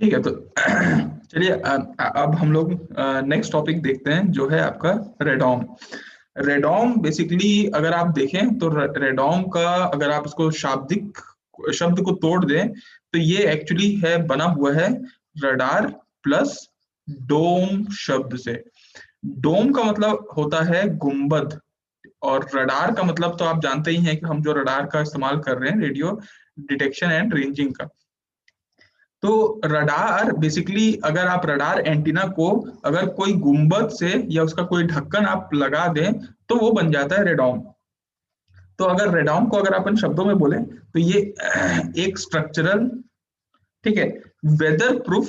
ठीक है, तो चलिए अब हम लोग नेक्स्ट टॉपिक देखते हैं, जो है आपका रेडॉम। रेडॉम बेसिकली अगर आप देखें तो रेडॉम का अगर आप इसको शाब्दिक शब्द को तोड़ दें तो ये एक्चुअली है बना हुआ है रडार प्लस डोम शब्द से। डोम का मतलब होता है गुंबद, और रडार का मतलब तो आप जानते ही हैं कि हम जो रडार का इस्तेमाल कर रहे हैं रेडियो डिटेक्शन एंड रेंजिंग का। तो रडार बेसिकली अगर आप रडार एंटीना को अगर कोई गुंबद से या उसका कोई ढक्कन आप लगा दें तो वो बन जाता है रेडॉम। तो अगर रेडॉम को अगर अपन शब्दों में बोले तो ये एक स्ट्रक्चरल, ठीक है, वेदर प्रूफ,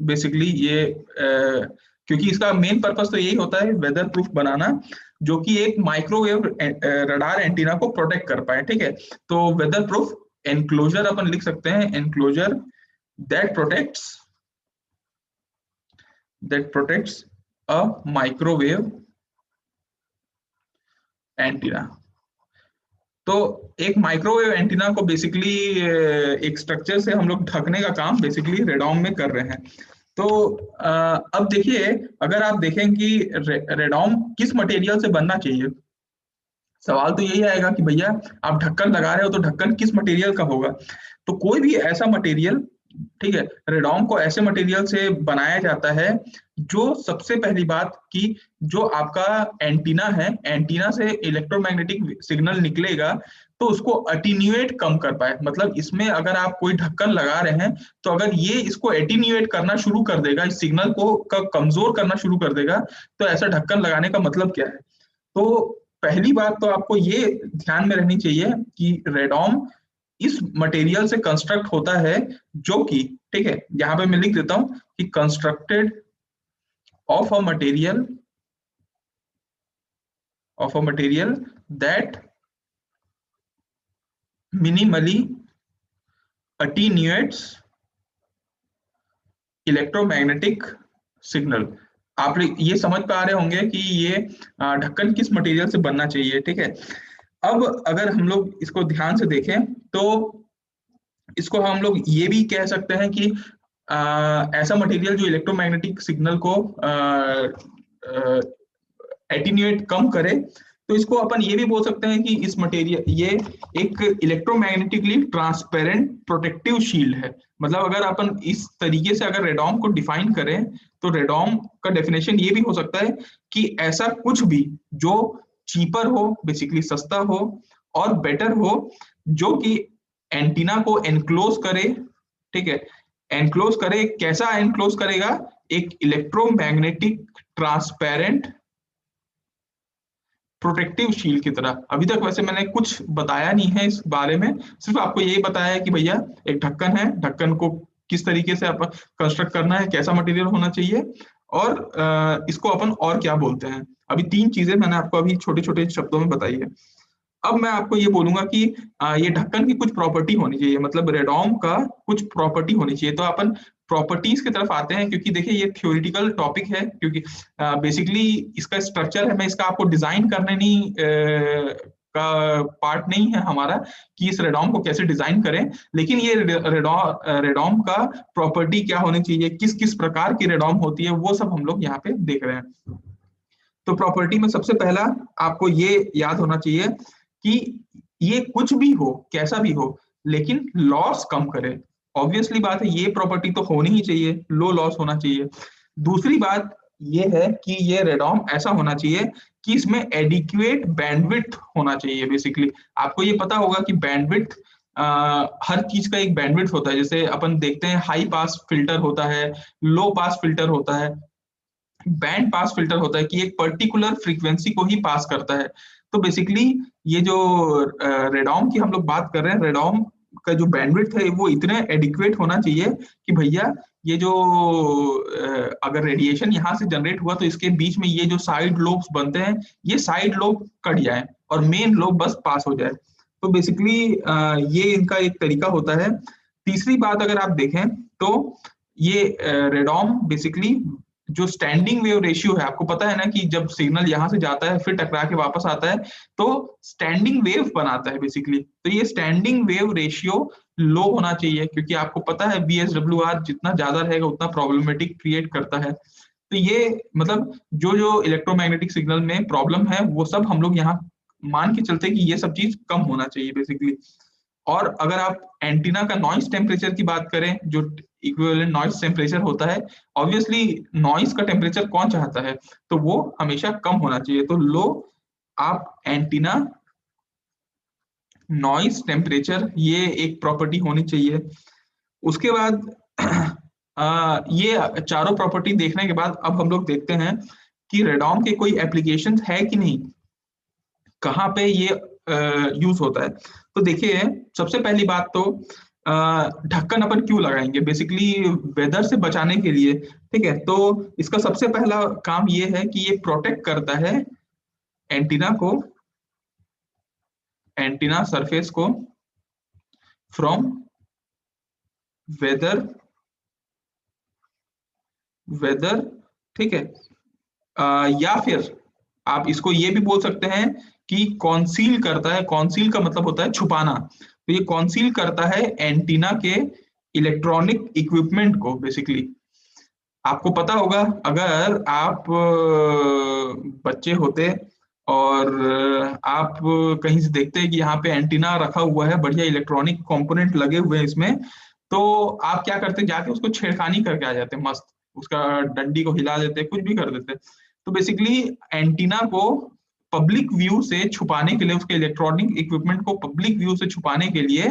बेसिकली ये क्योंकि इसका मेन पर्पस तो यही होता है वेदर प्रूफ बनाना, जो कि एक माइक्रोवेव रडार एंटीना को प्रोटेक्ट कर पाए। ठीक है, तो वेदर प्रूफ एनक्लोजर अपन लिख सकते हैं, enclosure that protects a microwave antenna. तो एक माइक्रोवेव एंटीना को बेसिकली एक स्ट्रक्चर से हम लोग ढकने का काम बेसिकली रेडॉम में कर रहे हैं। तो अब देखिए, अगर आप देखें कि रेडॉम किस मटेरियल से बनना चाहिए, सवाल तो यही आएगा कि भैया आप ढक्कन लगा रहे हो तो ढक्कन किस मटेरियल का होगा। तो कोई भी ऐसा मटेरियल, ठीक है, रेडॉम को ऐसे मटेरियल से बनाया जाता है जो सबसे पहली बात कि जो आपका एंटीना है, एंटीना से इलेक्ट्रोमैग्नेटिक सिग्नल निकलेगा तो उसको अटीन्यूएट कम कर पाए। मतलब इसमें अगर आप कोई ढक्कन लगा रहे हैं तो अगर ये इसको एटीन्यूएट करना शुरू कर देगा, इस सिग्नल को कमजोर करना शुरू कर देगा, तो ऐसा ढक्कन लगाने का मतलब क्या है। तो पहली बात तो आपको ये ध्यान में रहनी चाहिए कि रेडॉम इस मटेरियल से कंस्ट्रक्ट होता है जो कि, ठीक है, यहां पे मैं लिख देता हूं कि constructed of a material that minimally attenuates electromagnetic signal. आप ये समझ पा रहे होंगे कि ये ढक्कन किस मटेरियल से बनना चाहिए। ठीक है, अब अगर हम लोग इसको ध्यान से देखें तो इसको हम लोग ये भी कह सकते हैं कि ऐसा मटेरियल जो इलेक्ट्रोमैग्नेटिक सिग्नल को एटीन्यूएट कम करे। तो इसको अपन ये भी बोल सकते हैं कि इस मटेरियल ये एक इलेक्ट्रोमैग्नेटिकली ट्रांसपेरेंट प्रोटेक्टिव शील्ड है। मतलब अगर अपन इस तरीके से अगर रेडॉम को डिफाइन करें तो रेडॉम का डेफिनेशन ये भी हो सकता है कि ऐसा कुछ भी जो चीपर हो, बेसिकली सस्ता हो और बेटर हो, जो कि एंटीना को एनक्लोज करे। ठीक है, एनक्लोज करे, कैसा एनक्लोज करेगा, एक इलेक्ट्रोमैग्नेटिक ट्रांसपेरेंट प्रोटेक्टिव शील्ड की तरह। अभी तक वैसे मैंने कुछ बताया नहीं है इस बारे में, सिर्फ आपको यही बताया है कि भैया एक ढक्कन है, ढक्कन को किस तरीके से आप कंस्ट्रक्ट करना है, कैसा मटेरियल होना चाहिए, और इसको अपन और क्या बोलते हैं। अभी 3 चीजें मैंने आपको अभी छोटे छोटे शब्दों में बताई है। अब मैं आपको ये बोलूंगा कि ये ढक्कन की कुछ प्रॉपर्टी होनी चाहिए, मतलब रेडॉम का कुछ प्रॉपर्टी होनी चाहिए। तो अपन प्रॉपर्टीज की तरफ आते हैं, क्योंकि देखिए ये थ्योरेटिकल टॉपिक है, क्योंकि बेसिकली इसका स्ट्रक्चर है, मैं इसका आपको डिजाइन करने नहीं का पार्ट नहीं है हमारा कि इस रेडॉम को कैसे डिजाइन करें। लेकिन ये रेडॉम का प्रॉपर्टी क्या होनी चाहिए, किस किस प्रकार की रेडॉम होती है, वो सब हम लोग यहाँ पे देख रहे हैं। तो प्रॉपर्टी में सबसे पहला आपको ये याद होना चाहिए कि ये कुछ भी हो, कैसा भी हो, लेकिन लॉस कम करे। ऑब्वियसली बात है, ये प्रॉपर्टी तो होनी ही चाहिए, लो लॉस होना चाहिए। दूसरी बात ये है कि ये रेडॉम ऐसा होना चाहिए कि इसमें एडिक्वेट बैंडविड्थ होना चाहिए। बेसिकली आपको ये पता होगा कि बैंडविड्थ, हर चीज का एक बैंडविड्थ होता है। जैसे अपन देखते हैं हाई पास फिल्टर होता है, लो पास फिल्टर होता है, बैंड पास फिल्टर होता है कि एक पर्टिकुलर फ्रीक्वेंसी को ही पास करता है। तो बेसिकली ये जो रेडॉम की हम लोग बात कर रहे हैं, रेडॉम का जो बैंडविड्थ है वो इतने एडिक्वेट होना चाहिए कि भैया ये जो अगर रेडिएशन यहाँ से जनरेट हुआ तो इसके बीच में ये जो साइड लोब्स बनते हैं, ये साइड लोब कट जाए और मेन लोब बस पास हो जाए। तो बेसिकली ये इनका एक तरीका होता है। तीसरी बात अगर आप देखें तो ये रेडॉम बेसिकली जो स्टैंडिंग वेव रेशियो है, आपको पता है ना कि जब सिग्नल यहां से जाता है फिर टकरा के वापस आता है तो स्टैंडिंग वेव बनाता है बेसिकली। तो ये स्टैंडिंग वेव रेशियो लो होना चाहिए, क्योंकि आपको पता है VSWR जितना ज्यादा रहेगा उतना प्रॉब्लमेटिक क्रिएट करता है। तो ये मतलब जो जो इलेक्ट्रोमैग्नेटिक सिग्नल में प्रॉब्लम है वो सब हम लोग यहाँ मान के चलते हैं कि ये सब चीज कम होना चाहिए बेसिकली। और अगर आप एंटीना का नॉइस टेम्परेचर की बात करें, जो इक्विवेलेंट नॉइस टेम्परेचर होता है, ऑब्वियसली नॉइस का टेम्परेचर कौन चाहता है, तो वो हमेशा कम होना चाहिए। तो लो आप एंटीना नॉइस टेम्परेचर, ये एक प्रॉपर्टी होनी चाहिए। उसके बाद ये चारों प्रॉपर्टी देखने के बाद अब हम लोग देखते हैं कि रेडॉन के कोई एप्लीकेशंस है कि नहीं, कहाँ पे ये यूज होता है। तो देखिए, सबसे पहली बात तो ढक्कन अपन क्यों लगाएंगे, बेसिकली वेदर से बचाने के लिए। ठीक है, तो इसका सबसे पहला काम ये है कि ये प्रोटेक्ट करता है एंटीना को, एंटीना सरफेस को फ्रॉम वेदर, वेदर, ठीक है। या फिर आप इसको ये भी बोल सकते हैं कि कॉन्सील करता है। कॉन्सील का मतलब होता है छुपाना। तो ये कॉन्सील करता है एंटीना के इलेक्ट्रॉनिक इक्विपमेंट को बेसिकली। आपको पता होगा, अगर आप बच्चे होते और आप कहीं से देखते हैं कि यहाँ पे एंटीना रखा हुआ है, बढ़िया इलेक्ट्रॉनिक कंपोनेंट लगे हुए हैं इसमें, तो आप क्या करते, जाके उसको छेड़खानी करके आ जाते मस्त, उसका डंडी को हिला देते, कुछ भी कर देते। तो बेसिकली एंटीना को पब्लिक व्यू से छुपाने के लिए, उसके इलेक्ट्रॉनिक इक्विपमेंट को पब्लिक व्यू से छुपाने के लिए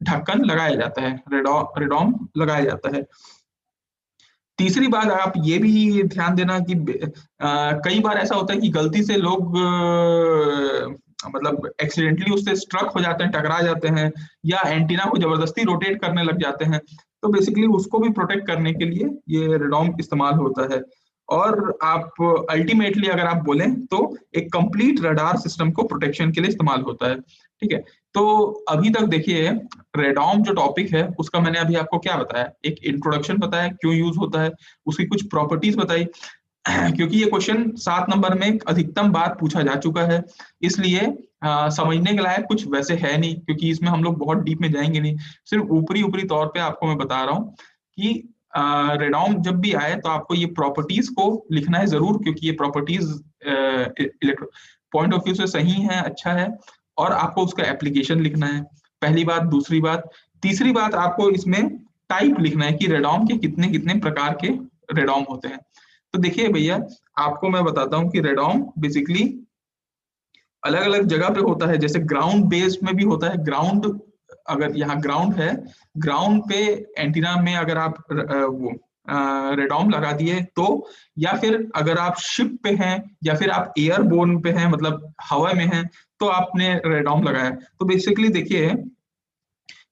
ढक्कन लगाया जाता है, रेडॉम लगाया जाता है। तीसरी बात आप ये भी ध्यान देना कि कई बार ऐसा होता है कि गलती से लोग मतलब एक्सीडेंटली उससे स्ट्रक हो जाते हैं, टकरा जाते हैं, या एंटीना को जबरदस्ती रोटेट करने लग जाते हैं। तो बेसिकली उसको भी प्रोटेक्ट करने के लिए ये रेडॉम इस्तेमाल होता है। और आप अल्टीमेटली अगर आप बोलें तो एक कंप्लीट रडार सिस्टम को प्रोटेक्शन के लिए इस्तेमाल होता है। ठीक है, तो अभी तक देखिए, रेडॉम जो टॉपिक है उसका मैंने अभी आपको क्या बताया, एक इंट्रोडक्शन बताया क्यों यूज होता है, उसकी कुछ प्रॉपर्टीज बताई क्योंकि ये क्वेश्चन 7 नंबर में अधिकतम बार पूछा जा चुका है, इसलिए समझने के लायक कुछ वैसे है नहीं, क्योंकि इसमें हम लोग बहुत डीप में जाएंगे नहीं। सिर्फ ऊपरी ऊपरी तौर पे आपको मैं बता रहा हूँ कि रेडॉम जब भी आए तो आपको ये प्रॉपर्टीज को लिखना है जरूर, क्योंकि ये प्रॉपर्टीज पॉइंट ऑफ व्यू से सही है, अच्छा है, और आपको उसका एप्लीकेशन लिखना है, पहली बात। दूसरी बात, तीसरी बात, आपको इसमें टाइप लिखना है कि रेडॉम के कितने कितने प्रकार के रेडॉम होते हैं। तो देखिए भैया, आपको मैं बताता हूँ कि रेडॉम बेसिकली अलग अलग जगह पे होता है, जैसे ग्राउंड बेस्ड में भी होता है। ग्राउंड, अगर यहाँ ग्राउंड है, ग्राउंड पे एंटीना में अगर आप वो रेडॉम लगा दिए तो, या फिर अगर आप शिप पे हैं या फिर आप एयरबोर्न पे हैं, मतलब हवा में हैं, तो आपने रेडॉम लगाया। तो बेसिकली देखिए,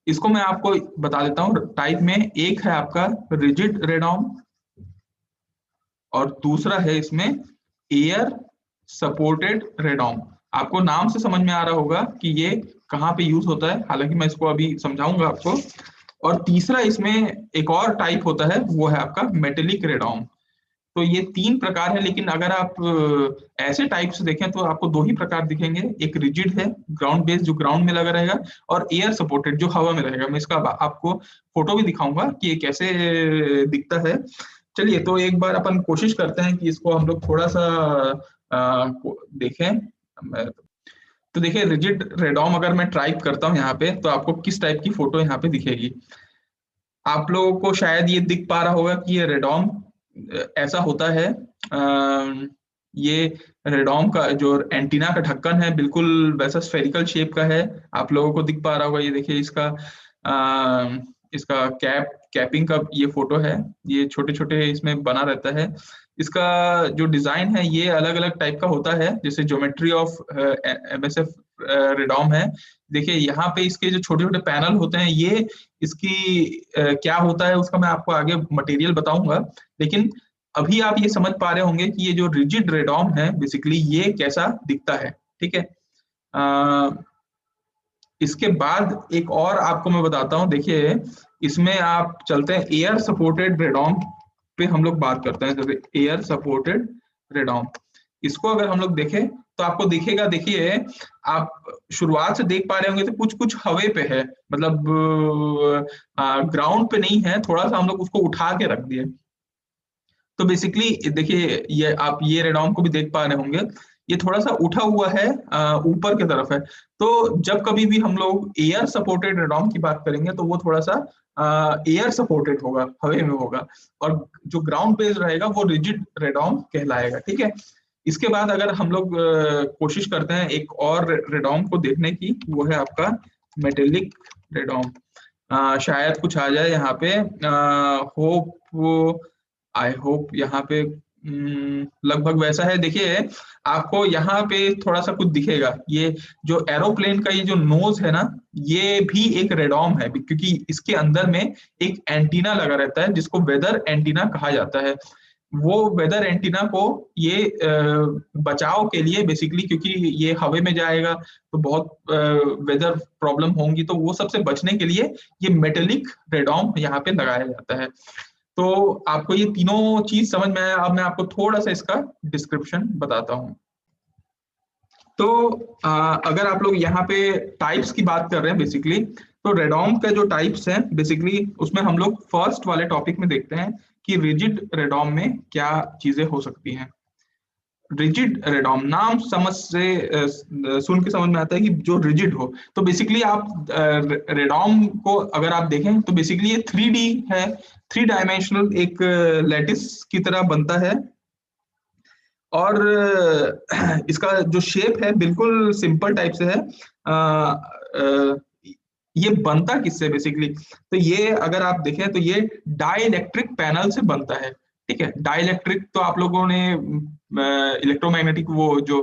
इसको मैं आपको बता देता हूँ टाइप में। एक है आपका रिजिड रेडॉम, और दूसरा है इसमें एयर सपोर्टेड रेडॉम। आपको नाम से समझ में आ रहा होगा कि ये कहाँ पे यूज होता है, हालांकि मैं इसको अभी समझाऊंगा आपको। और तीसरा इसमें एक और टाइप होता है, वो है आपका मेटेलिक रेडॉम। तो ये 3 प्रकार है, लेकिन अगर आप ऐसे टाइप से देखें तो आपको 2 ही प्रकार दिखेंगे। एक रिजिड है, ग्राउंड बेस्ड, जो ग्राउंड में लगा रहेगा, और एयर सपोर्टेड, जो हवा में रहेगा। मैं इसका आपको फोटो भी दिखाऊंगा कि ये कैसे दिखता है। चलिए, तो एक बार अपन कोशिश करते हैं कि इसको हम लोग थोड़ा सा देखें। तो देखिए, रिजिड रेडॉम अगर मैं टाइप करता हूँ यहाँ पे, तो आपको किस टाइप की फोटो यहाँ पे दिखेगी। आप लोगों को शायद ये दिख पा रहा होगा कि ये रेडॉम ऐसा होता है। ये रेडॉम का जो एंटीना का ढक्कन है, बिल्कुल वैसा स्फेरिकल शेप का है। आप लोगों को दिख पा रहा होगा, ये देखिए, इसका कैपिंग का ये फोटो है। ये छोटे छोटे इसमें बना रहता है। इसका जो डिजाइन है ये अलग अलग टाइप का होता है, जैसे ज्योमेट्री ऑफ MSF रेडॉम है। देखिए, यहाँ पे इसके जो छोटे छोटे पैनल होते हैं, ये इसकी क्या होता है उसका मैं आपको आगे मटेरियल बताऊंगा। लेकिन अभी आप ये समझ पा रहे होंगे कि ये जो रिजिड रेडॉम है बेसिकली ये कैसा दिखता है। ठीक है, इसके बाद एक और आपको मैं बताता हूँ। देखिए, इसमें आप चलते हैं एयर सपोर्टेड रेडॉम पे, हम लोग बात करते हैं। जैसे एयर सपोर्टेड रेडॉम, इसको अगर हम लोग देखें तो आपको दिखेगा, देखिए आप शुरुआत से देख पा रहे होंगे तो कुछ कुछ हवे पे है, मतलब ग्राउंड पे नहीं है, थोड़ा सा हम लोग उसको उठा के रख दिए। तो बेसिकली देखिए ये आप ये रेडॉन को भी देख पा रहे होंगे, ये थोड़ा सा उठा हुआ है, ऊपर की तरफ है। तो जब कभी भी हम लोग एयर सपोर्टेड रेडॉन की बात करेंगे तो वो थोड़ा सा एयर सपोर्टेड होगा, हवे में होगा, और जो ग्राउंड बेस्ड रहेगा वो रिजिड रेडॉन कहलाएगा, ठीक है। इसके बाद अगर हम लोग कोशिश करते हैं एक और रेडॉन को देखने की, वो है आपका मेटेलिक रेडॉन। शायद कुछ आ जाए यहाँ पे, होप, आई होप यहाँ पे लगभग वैसा है। देखिए आपको यहाँ पे थोड़ा सा कुछ दिखेगा, ये जो एरोप्लेन का ये जो नोज है ना, ये भी एक रेडॉम है, क्योंकि इसके अंदर में एक एंटीना लगा रहता है जिसको वेदर एंटीना कहा जाता है। वो वेदर एंटीना को ये बचाव के लिए बेसिकली, क्योंकि ये हवे में जाएगा तो बहुत वेदर प्रॉब्लम होंगी, तो वो सबसे बचने के लिए ये मेटेलिक रेडॉम यहाँ पे लगाया जाता है। तो आपको ये तीनों चीज समझ में आया। अब मैं आपको थोड़ा सा इसका डिस्क्रिप्शन बताता हूँ। तो अगर आप लोग यहाँ पे टाइप्स की बात कर रहे हैं बेसिकली, तो रेडॉम का जो टाइप्स हैं बेसिकली उसमें हम लोग फर्स्ट वाले टॉपिक में देखते हैं कि रिजिड रेडॉम में क्या चीजें हो सकती हैं। रिजिड रेडॉम नाम समझ से सुन के समझ में आता है कि जो रिजिड हो। तो बेसिकली आप रेडॉम को अगर आप देखें तो बेसिकली ये 3D है, 3 डायमेंशनल एक लैटिस की तरह बनता है, और इसका जो शेप है बिल्कुल सिंपल टाइप से है। ये बनता किससे बेसिकली, तो ये अगर आप देखें तो ये डाइलेक्ट्रिक पैनल से बनता है, ठीक है। डाइलेक्ट्रिक तो आप लोगों ने इलेक्ट्रोमैग्नेटिक वो जो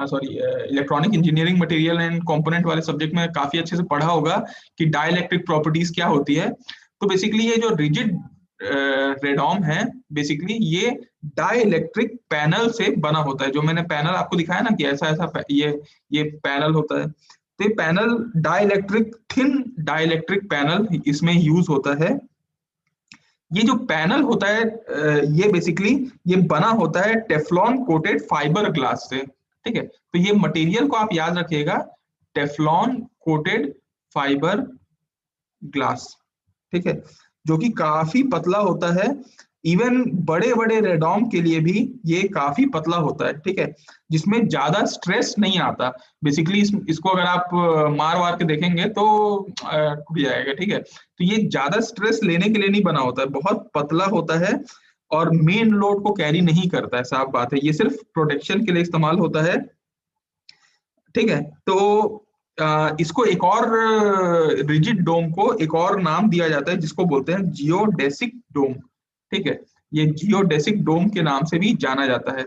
sorry electronic engineering material and component वाले सब्जेक्ट में काफी अच्छे से पढ़ा होगा कि डाइलेक्ट्रिक प्रॉपर्टीज क्या होती है। तो बेसिकली ये जो रिजिड रेडॉम है बेसिकली ये डाइलेक्ट्रिक पैनल से बना होता है। जो मैंने पैनल आपको दिखाया ना कि ऐसा ऐसा ये पैनल होता है, तो ये panel dielectric, thin dielectric panel इसमें यूज होता है। ये जो पैनल होता है ये बेसिकली ये बना होता है टेफ्लॉन कोटेड फाइबर ग्लास से, ठीक है। तो ये मटेरियल को आप याद रखिएगा, टेफ्लॉन कोटेड फाइबर ग्लास, ठीक है, जो कि काफी पतला होता है। इवन बड़े बड़े रेडॉम के लिए भी ये काफी पतला होता है, ठीक है, जिसमें ज्यादा स्ट्रेस नहीं आता। बेसिकली इसको अगर आप मार वार के देखेंगे तो टूट जाएगा, ठीक है। तो ये ज्यादा स्ट्रेस लेने के लिए नहीं बना होता है, बहुत पतला होता है और मेन लोड को कैरी नहीं करता है, साफ बात है। ये सिर्फ प्रोटेक्शन के लिए इस्तेमाल होता है, ठीक है। तो इसको एक और रिजिड डोम को एक और नाम दिया जाता है जिसको बोलते हैं जियोडेसिक डोम, ठीक है। ये जियोडेसिक डोम के नाम से भी जाना जाता है।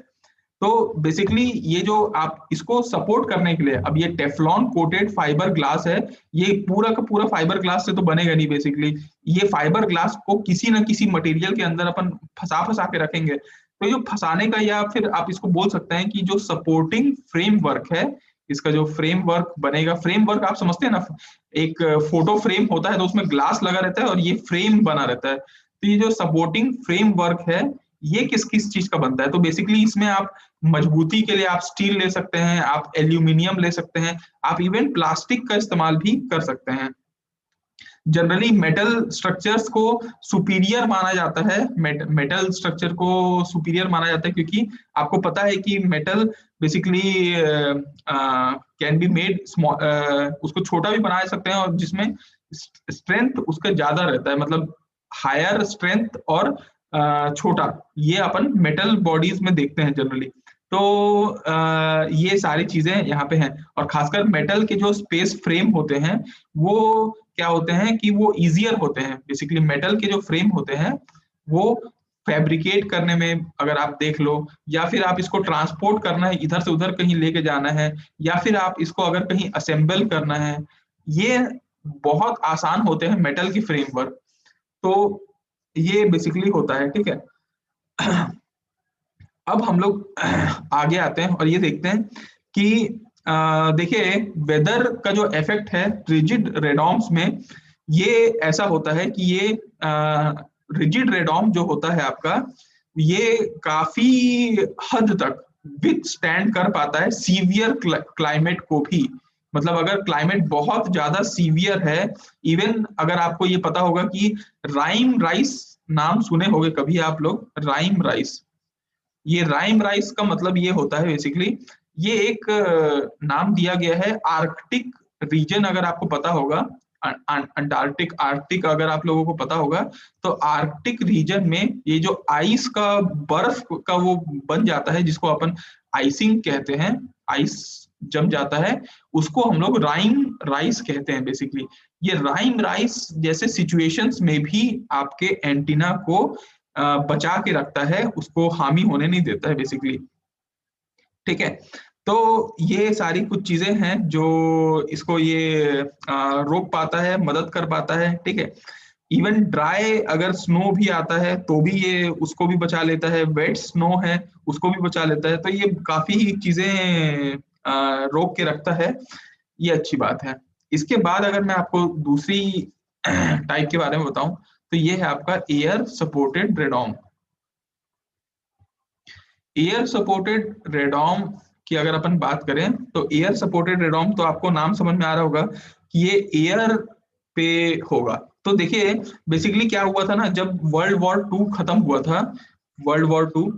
तो बेसिकली ये जो आप इसको सपोर्ट करने के लिए, अब ये टेफ्लॉन कोटेड फाइबर ग्लास है, ये पूरा का पूरा फाइबर ग्लास से तो बनेगा नहीं बेसिकली। ये फाइबर ग्लास को किसी ना किसी मटेरियल के अंदर अपन फंसा फंसा के रखेंगे। तो ये जो फंसाने का, या फिर आप इसको बोल सकते हैं कि जो सपोर्टिंग फ्रेमवर्क है, इसका जो फ्रेमवर्क बनेगा, फ्रेमवर्क आप समझते हैं ना, एक फोटो फ्रेम होता है तो उसमें ग्लास लगा रहता है और ये फ्रेम बना रहता है। तो ये जो सपोर्टिंग फ्रेमवर्क है ये किस किस चीज का बनता है, तो बेसिकली इसमें आप मजबूती के लिए आप स्टील ले सकते हैं, आप एल्यूमिनियम ले सकते हैं, आप इवन प्लास्टिक का इस्तेमाल भी कर सकते हैं। जनरली मेटल स्ट्रक्चर्स को सुपीरियर माना जाता है, मेटल स्ट्रक्चर को सुपीरियर माना जाता है, क्योंकि आपको पता है कि metal basically can be made, उसको छोटा भी बना सकते हैं और जिसमें स्ट्रेंथ उसका ज्यादा रहता है, मतलब हायर स्ट्रेंथ और छोटा, ये अपन मेटल बॉडीज में देखते हैं जनरली। तो ये सारी चीजें यहाँ पे हैं, और खासकर मेटल के जो स्पेस फ्रेम होते हैं वो क्या होते हैं कि वो इजियर होते हैं। बेसिकली मेटल के जो फ्रेम होते हैं वो फैब्रिकेट करने में, अगर आप देख लो, या फिर आप इसको ट्रांसपोर्ट करना है, इधर से उधर कहीं लेके जाना है, या फिर आप इसको अगर कहीं असेंबल करना है, ये बहुत आसान होते हैं मेटल की फ्रेमवर्क। तो ये बेसिकली होता है, ठीक है। अब हम लोग आगे आते हैं और ये देखते हैं कि देखिए वेदर का जो इफेक्ट है रिजिड रेडॉम्स में, ये ऐसा होता है कि ये रिजिड रेडॉम जो होता है आपका, ये काफी हद तक विथ स्टैंड कर पाता है सीवियर क्लाइमेट को भी। मतलब अगर क्लाइमेट बहुत ज्यादा सीवियर है, इवन अगर आपको ये पता होगा कि राइम राइस नाम सुने होंगे कभी आप लोग, राइम राइस। ये राइम राइस का मतलब ये होता है बेसिकली, ये एक नाम दिया गया है आर्कटिक रीजन, अगर आपको पता होगा, अंटार्कटिक आर्कटिक अगर आप लोगों को पता होगा, तो आर्कटिक रीजन में ये जो आइस का, बर्फ का वो बन जाता है जिसको अपन आइसिंग कहते हैं, आइस जम जाता है, उसको हम लोग राइम राइस कहते हैं बेसिकली। ये राइम राइस जैसे सिचुएशंस में भी आपके एंटीना को बचा के रखता है, उसको हानि होने नहीं देता है बेसिकली। ठीक है, तो ये सारी कुछ चीजें हैं जो इसको ये रोक पाता है, मदद कर पाता है। ठीक है, इवन ड्राई अगर स्नो भी आता है तो भी ये उसको भी बचा लेता है, वेट स्नो है उसको भी बचा लेता है, तो ये काफी चीजें रोक के रखता है, ये अच्छी बात है। इसके बाद अगर मैं आपको दूसरी टाइप के बारे में बताऊं, तो ये है आपका एयर सपोर्टेड रेडॉम। एयर सपोर्टेड रेडॉम की अगर अपन बात करें, तो एयर सपोर्टेड रेडॉम तो आपको नाम समझ में आ रहा होगा कि ये एयर पे होगा। तो देखिए बेसिकली क्या हुआ था ना, जब वर्ल्ड वॉर 2 खत्म हुआ था, वर्ल्ड वॉर 2,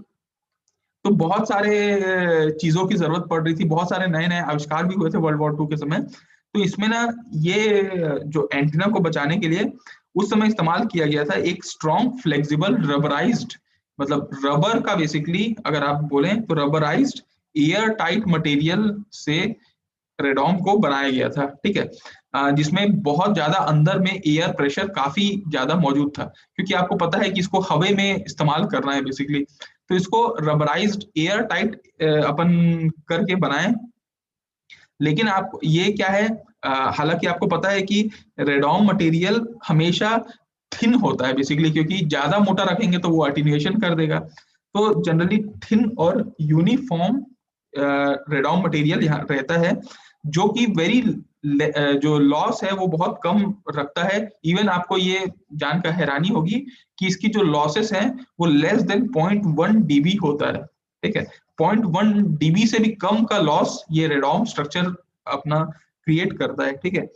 तो बहुत सारे चीजों की जरूरत पड़ रही थी, बहुत सारे नए नए आविष्कार भी हुए थे वर्ल्ड वॉर 2 के समय। तो इसमें ना ये जो एंटीना को बचाने के लिए उस समय इस्तेमाल किया गया था एक स्ट्रॉन्ग फ्लेक्सिबल रबराइज्ड, मतलब रबर का बेसिकली अगर आप बोलें तो रबराइज्ड एयर टाइट मटेरियल से रेडॉम को बनाया गया था। ठीक है, जिसमें बहुत ज्यादा अंदर में एयर प्रेशर काफी ज्यादा मौजूद था, क्योंकि आपको पता है कि इसको हवा में इस्तेमाल करना है बेसिकली, तो इसको रबराइज्ड एयर टाइट अपन करके बनाए। लेकिन आप ये क्या है, हालांकि आपको पता है कि रेडॉम मटेरियल हमेशा थिन होता है बेसिकली, क्योंकि ज्यादा मोटा रखेंगे तो वो अटेन्यूएशन कर देगा। तो जनरली थिन और यूनिफॉर्म रेडॉम मटेरियल यहाँ रहता है, जो कि वेरी जो लॉस है वो बहुत कम रखता है। इवन आपको ये जानकर हैरानी होगी कि इसकी जो लॉसेस हैं वो लेस देन 0.1 dB होता है। ठीक है, 0.1 dB से भी कम का लॉस ये रेडॉम स्ट्रक्चर अपना क्रिएट करता है। ठीक है,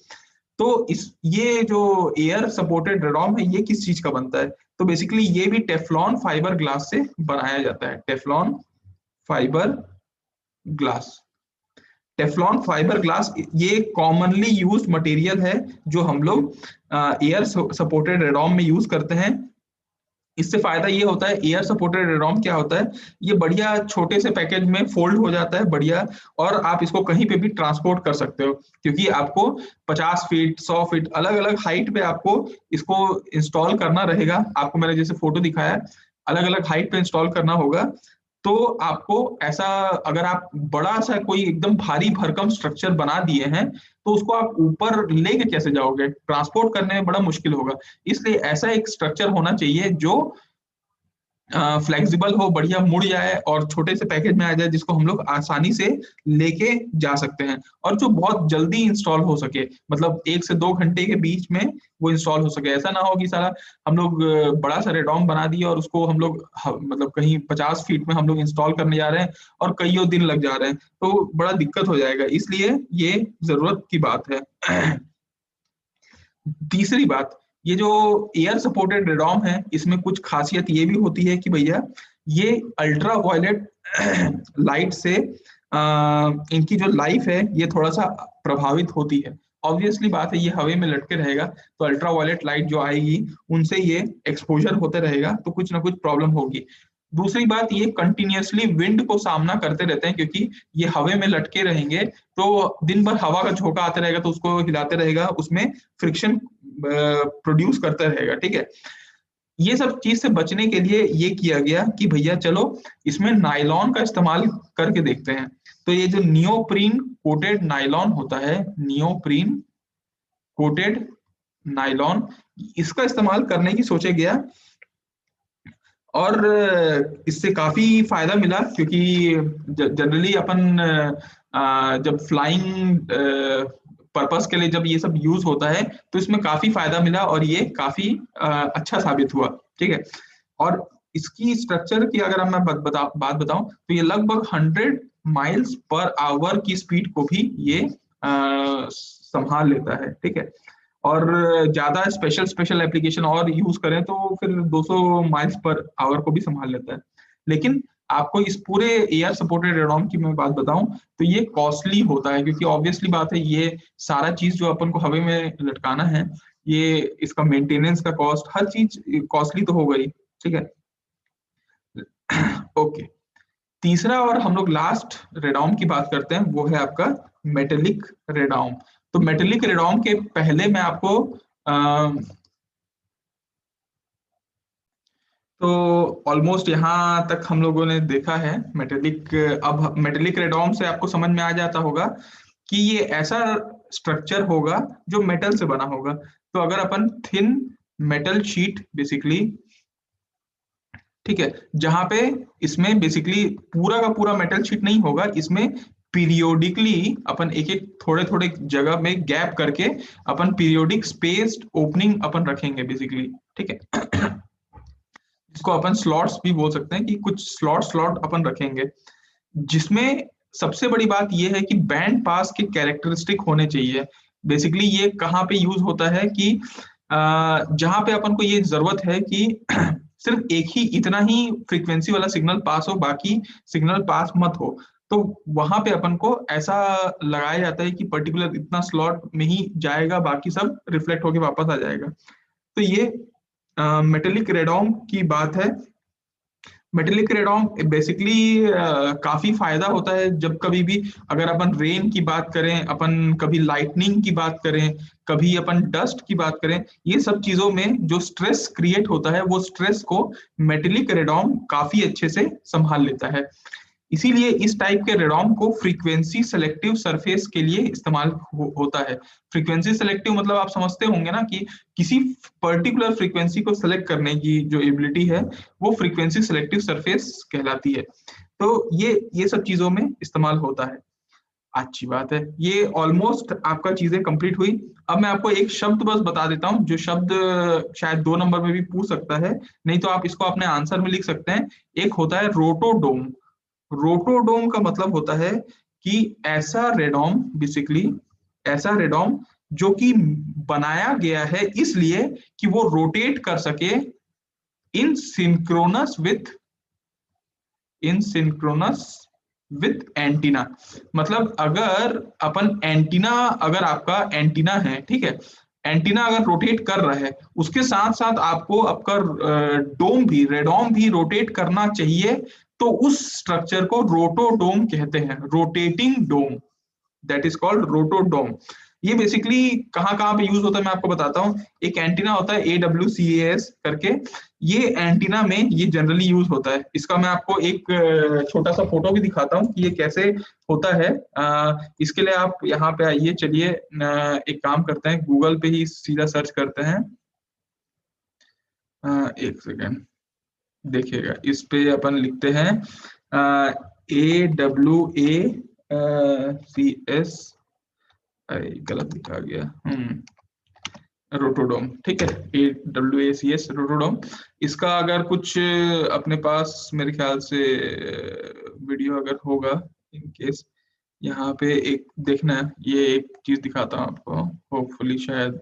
तो इस ये जो एयर सपोर्टेड रेडॉम है ये किस चीज का बनता है, तो बेसिकली ये भी टेफ्लॉन फाइबर ग्लास से बनाया जाता है। Teflon fibre glass, Teflon fibre glass ये कॉमनली यूज्ड मटेरियल है जो हम लोग एयर सपोर्टेड रेडॉम में यूज करते हैं। इससे फायदा ये होता है, एयर सपोर्टेड रेडॉम क्या होता है, ये बढ़िया छोटे से पैकेज में फोल्ड हो जाता है बढ़िया, और आप इसको कहीं पे भी ट्रांसपोर्ट कर सकते हो, क्योंकि आपको 50 फीट 100 फीट अलग अलग हाइट पे आपको इसको इंस्टॉल करना रहेगा। आपको मैंने जैसे फोटो दिखाया, अलग अलग हाइट पे इंस्टॉल करना होगा। तो आपको ऐसा, अगर आप बड़ा सा कोई एकदम भारी भरकम स्ट्रक्चर बना दिए हैं, तो उसको आप ऊपर लेके कैसे जाओगे, ट्रांसपोर्ट करने में बड़ा मुश्किल होगा। इसलिए ऐसा एक स्ट्रक्चर होना चाहिए जो फ्लेक्सिबल हो, बढ़िया मुड़ जाए और छोटे से पैकेज में आ जाए, जिसको हम लोग आसानी से लेके जा सकते हैं, और जो बहुत जल्दी इंस्टॉल हो सके, मतलब 1 से 2 घंटे के बीच में वो इंस्टॉल हो सके। ऐसा ना हो कि सारा हम लोग बड़ा सा रेडॉम बना दिए और उसको हम लोग मतलब कहीं 50 फीट में हम लोग इंस्टॉल करने जा रहे हैं और कईयों दिन लग जा रहे हैं, तो बड़ा दिक्कत हो जाएगा, इसलिए ये जरूरत की बात है। तीसरी बात, ये जो एयर सपोर्टेड रेडॉम है इसमें कुछ खासियत ये भी होती है कि भैया ये अल्ट्रा वायलेट लाइट से इनकी जो लाइफ है ये थोड़ा सा प्रभावित होती है। ऑब्वियसली बात है, ये हवा में लटके रहेगा तो अल्ट्रा वायलेट लाइट जो आएगी उनसे ये एक्सपोजर होते रहेगा, तो कुछ ना कुछ प्रॉब्लम होगी। दूसरी बात, ये कंटिन्यूअसली विंड को सामना करते रहते हैं, क्योंकि ये हवा में लटके रहेंगे तो दिन भर हवा का झोंका आते रहेगा, तो उसको हिलाते रहेगा, उसमें फ्रिक्शन प्रोड्यूस करता रहेगा। ठीक है, ये सब चीज से बचने के लिए ये किया गया कि भैया चलो इसमें नायलॉन का इस्तेमाल करके देखते हैं। तो ये जो नियोप्रीन कोटेड नायलॉन होता है, नियोप्रीन कोटेड नायलॉन, इसका इस्तेमाल करने की सोचा गया, और इससे काफी फायदा मिला, क्योंकि जनरली अपन जब फ्लाइंग पर्पस के लिए जब ये सब यूज होता है तो इसमें काफी फायदा मिला और ये काफी अच्छा साबित हुआ। ठीक है, और इसकी स्ट्रक्चर की अगर मैं बात बताऊं तो ये लगभग 100 माइल्स पर आवर की स्पीड को भी ये संभाल लेता है, ठीक है। और ज्यादा स्पेशल स्पेशल एप्लीकेशन और यूज करें तो फिर 200 माइल्स पर आवर को भी संभाल लेता है। लेकिन आपको इस पूरे एयर सपोर्टेड रेडॉन की मैं बात बताऊं तो ये कॉस्टली होता है, क्योंकि ऑब्वियसली बात है ये सारा चीज जो अपन को हवा में लटकाना है, ये इसका मेंटेनेंस का कॉस्ट, हर चीज कॉस्टली तो हो गई, ठीक है। ओके, तीसरा और हम लोग लास्ट रेडॉन की बात करते हैं, वो है आपका मेटेलिक रेडॉन। तो मेटेलिक रेडॉन के पहले मैं आपको तो ऑलमोस्ट यहाँ तक हम लोगों ने देखा है मेटेलिक। अब मेटेलिक रेडॉन से आपको समझ में आ जाता होगा कि ये ऐसा स्ट्रक्चर होगा जो मेटल से बना होगा। तो अगर अपन थिन मेटल शीट बेसिकली, ठीक है, जहां पे इसमें बेसिकली पूरा का पूरा मेटल शीट नहीं होगा, इसमें पीरियोडिकली अपन एक एक थोड़े थोड़े जगह में गैप करके अपन पीरियोडिक स्पेस्ड ओपनिंग अपन रखेंगे बेसिकली, ठीक है। जिसको अपन स्लॉट्स भी बोल सकते हैं कि कुछ स्लॉट अपन रखेंगे, जिसमें सबसे बड़ी बात यह है कि बैंड पास के कैरेक्टरिस्टिक होने चाहिए। बेसिकली ये कहाँ पे यूज होता है कि जहां पे अपन को ये जरूरत है कि सिर्फ एक ही इतना ही फ्रीक्वेंसी वाला सिग्नल पास हो, बाकी सिग्नल पास मत हो। तो वहां पे अपन को ऐसा लगाया जाता है कि पर्टिकुलर इतना स्लॉट में ही जाएगा, बाकी सब रिफ्लेक्ट होके वापस आ जाएगा। तो ये मेटेलिक रेडॉन की बात है। मेटेलिक रेडॉन बेसिकली काफी फायदा होता है जब कभी भी अगर अपन रेन की बात करें, अपन कभी लाइटनिंग की बात करें, कभी अपन डस्ट की बात करें, ये सब चीजों में जो स्ट्रेस क्रिएट होता है वो स्ट्रेस को मेटेलिक रेडॉन काफी अच्छे से संभाल लेता है। इसीलिए इस टाइप के रेडॉन को फ्रीक्वेंसी सेलेक्टिव सरफेस के लिए इस्तेमाल होता है। फ्रीक्वेंसी सेलेक्टिव मतलब आप समझते होंगे ना कि किसी पर्टिकुलर फ्रीक्वेंसी को सेलेक्ट करने की जो एबिलिटी है वो फ्रीक्वेंसी सेलेक्टिव सरफेस कहलाती है। तो ये सब चीजों में इस्तेमाल होता है। अच्छी बात है, ये ऑलमोस्ट आपका चीजें कंप्लीट हुई। अब मैं आपको एक शब्द बस बता देता हूँ, जो शब्द शायद 2 नंबर में भी पूछ सकता है, नहीं तो आप इसको अपने आंसर में लिख सकते हैं। एक होता है रोटोडोम। रोटोडोम का मतलब होता है कि ऐसा रेडॉम, बेसिकली ऐसा रेडॉम जो कि बनाया गया है इसलिए कि वो रोटेट कर सके इन सिंक्रोनस विथ एंटीना। मतलब अगर अपन एंटीना, अगर आपका एंटीना है, ठीक है, एंटीना अगर रोटेट कर रहा है उसके साथ साथ आपको आपका डोम भी, रेडॉम भी रोटेट करना चाहिए, तो उस स्ट्रक्चर को रोटोडोम कहते हैं, rotating dome, that is called rotodome. ये बेसिकली कहाँ कहाँ पे यूज होता है मैं आपको बताता हूँ। एक एंटीना होता है AWCAS करके, ये एंटीना में ये जनरली यूज होता है। इसका मैं आपको एक छोटा सा फोटो भी दिखाता हूँ कि ये कैसे होता है। इसके लिए आप यहाँ पे आइए, चलिए एक काम करते हैं, गूगल पे ही सीधा सर्च करते हैं। एक सेकेंड देखिएगा, इस पे अपन लिखते हैं AWACS, गलत लिखा गया, रोटोडोम, ठीक है, AWACS रोटोडोम। इसका अगर कुछ अपने पास मेरे ख्याल से वीडियो अगर होगा इन केस, यहाँ पे एक देखना, ये एक चीज दिखाता हूँ आपको, होपफुली शायद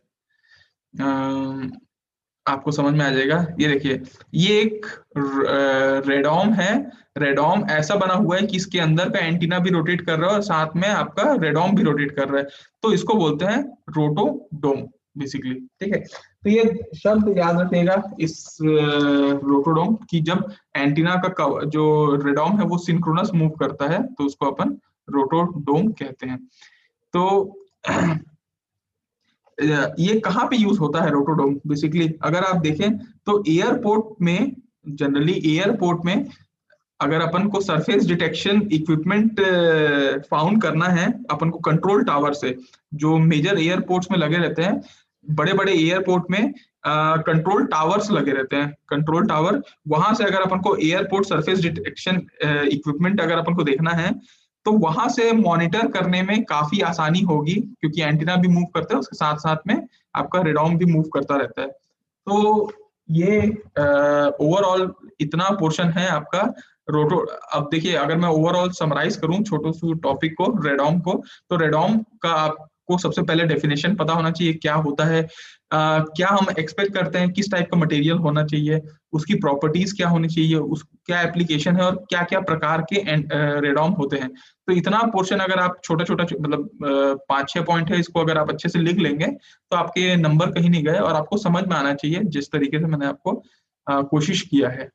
आपको समझ में आ जाएगा। ये देखिए, ये एक रेडॉम है। रेडॉम ऐसा बना हुआ है कि इसके अंदर का एंटीना भी रोटेट कर रहा है और साथ में आपका रेडॉम भी रोटेट कर रहा है, तो इसको बोलते हैं रोटोडोम बेसिकली, ठीक है। तो ये शब्द याद रखिएगा इस रोटोडोम की, जब एंटीना का जो रेडॉम है वो सिंक्रोनस मूव करता है तो उसको अपन रोटोडोम कहते हैं। तो ये कहाँ पे यूज होता है रोटोडोम, बेसिकली अगर आप देखें तो एयरपोर्ट में, जनरली एयरपोर्ट में अगर अपन को सरफेस डिटेक्शन इक्विपमेंट फाउंड करना है, अपन को कंट्रोल टावर से, जो मेजर एयरपोर्ट्स में लगे रहते हैं, बड़े बड़े एयरपोर्ट में कंट्रोल टावर्स लगे रहते हैं, कंट्रोल टावर, वहां से अगर अपन को एयरपोर्ट सरफेस डिटेक्शन इक्विपमेंट अगर अपन को देखना है तो वहां से मॉनिटर करने में काफी आसानी होगी, क्योंकि एंटीना भी मूव करता है उसके साथ साथ में आपका रेडॉम भी मूव करता रहता है। तो ये ओवरऑल इतना पोर्शन है आपका रोटो। अब देखिए, अगर मैं ओवरऑल समराइज करूं छोटो सी टॉपिक को, रेडॉम को, तो रेडॉम का आपको सबसे पहले डेफिनेशन पता होना चाहिए क्या होता है, क्या हम एक्सपेक्ट करते हैं, किस टाइप का मटेरियल होना चाहिए, उसकी प्रॉपर्टीज क्या होनी चाहिए, उस क्या एप्लीकेशन है, और क्या क्या प्रकार के रेडॉम होते हैं। तो इतना पोर्शन अगर आप छोटा छोटा मतलब 5-6 पॉइंट है, इसको अगर आप अच्छे से लिख लेंगे तो आपके नंबर कहीं नहीं गए और आपको समझ में आना चाहिए, जिस तरीके से मैंने आपको कोशिश किया है।